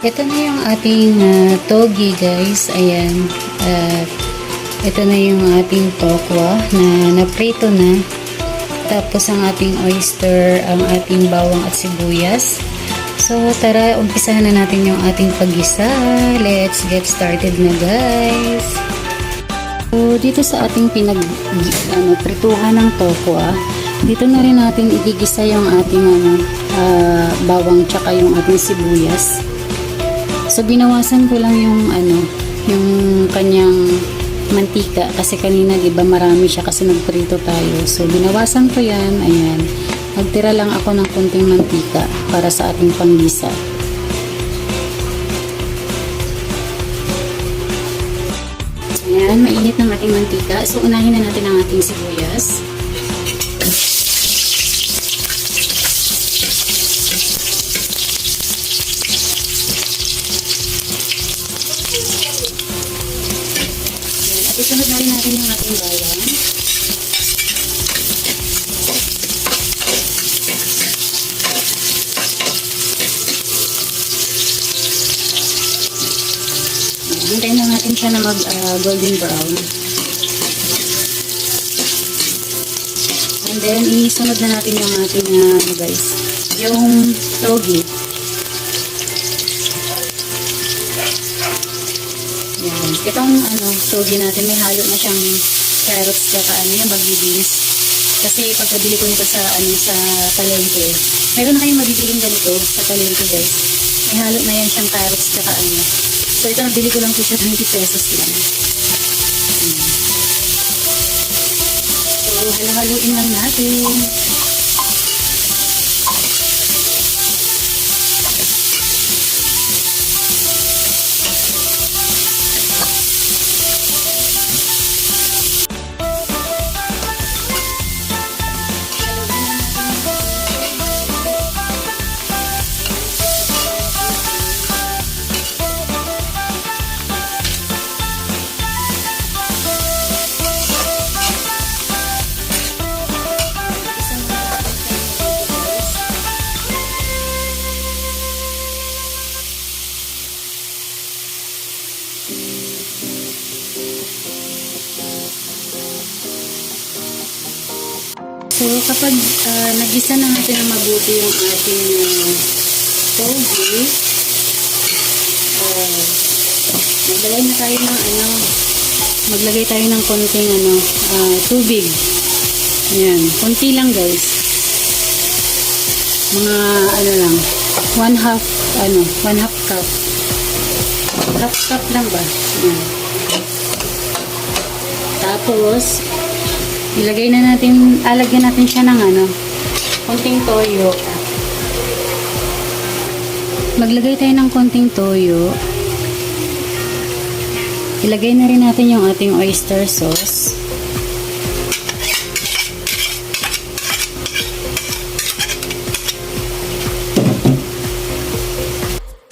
Ito na yung ating togi guys. Ayan. At ito na yung ating tokwa na naprito na. Tapos ang ating oyster, ang ating bawang at sibuyas. So tara, umpisahan na natin yung ating paggisa. Let's get started na guys. So dito sa ating prituhan ng tokwa, dito na rin natin igigisa yung ating bawang tsaka yung ating sibuyas. So binawasan ko lang yung yung kanyang mantika kasi kanina 'di ba marami siya kasi nagprito tayo. So binawasan ko 'yan. Ayan. Nagtira lang ako ng konting mantika para sa ating panggisa. Ayan, mainit ng ating mantika. So unahin na natin ang ating sibuyas. Isunod na rin natin yung ating bawang. Hintayin na natin siya na mag golden brown. And then, isunod na natin yung ating guys, yung togi. Yan. Itong togi natin, may halo na siyang carrots tsaka yung baggy beans. Kasi pagkabili ko nito sa sa palengke, meron na kayong mabibiling ganito sa palengke guys. May halo na yan siyang carrots tsaka So ito nabili ko lang po siya 20 pesos lang. So halo-haluin lang natin. So, kapag nagisa na natin ng mabuti yung ating togi, maglagay tayo ng konting tubig. Ayan, konti lang guys. Mga lang, 1/2 cup. Half cup lang ba? Ayan. Tapos, alagyan natin siya ng konting toyo. Maglagay tayo ng konting toyo. Ilagay na rin natin yung ating oyster sauce.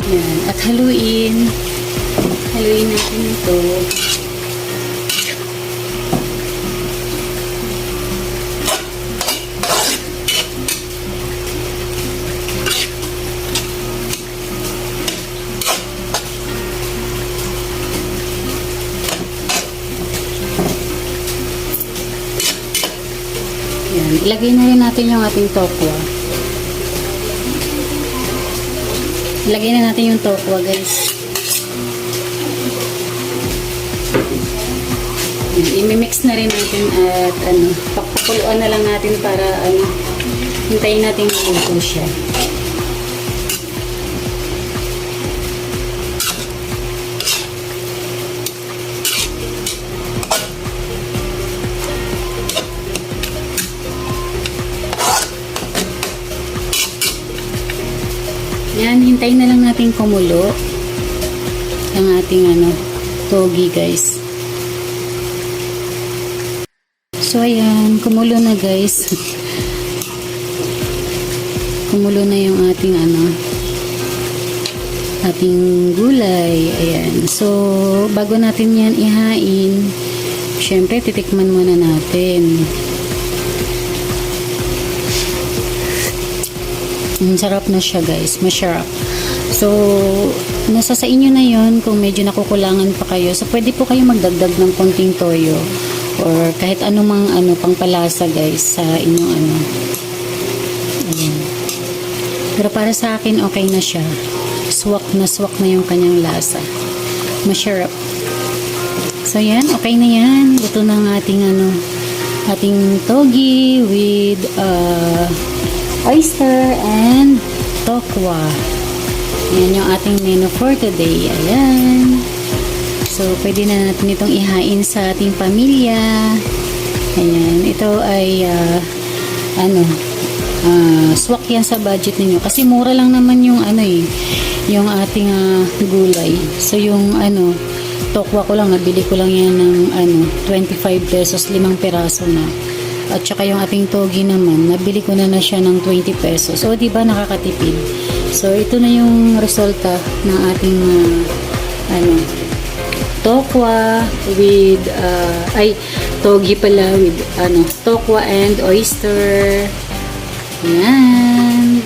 Yan. At haluin natin ito. Yan. Ilagay na rin natin yung ating tokwa. Ilagay na natin yung tokwa guys. I-mix na rin natin at pakuluan na lang natin para hintayin natin maluto siya. Yan, hintayin na lang natin kumulo ang ating togi guys. So ayan, kumulo na guys. Kumulo na yung ating ating gulay. Ayan. So bago natin yan ihain, syempre titikman muna natin. Sarap na siya guys, masarap. So nasa sa inyo na yon kung medyo nakukulangan pa kayo. So, pwede po kayo magdagdag ng konting toyo or kahit anumang pangpalasa guys sa inyong Ayan. Pero para sa akin, okay na siya. Swak na yung kanyang lasa. Masarap. So, yan. Okay na yan. Ito na ang ating togi with oyster and tokwa. Yan yung ating menu for today. Ayan. So, pwede na natin itong ihain sa ating pamilya. Ayan. Ito ay swak yan sa budget ninyo. Kasi mura lang naman yung yung ating gulay. So, yung tokwa ko lang, nabili ko lang yan ng 25 pesos, 5 peraso na. At saka yung ating togi naman, nabili ko na siya ng 20 pesos. So, di ba nakakatipid? So, ito na yung resulta ng ating tokwa with togi pala with tokwa and oyster. Yan.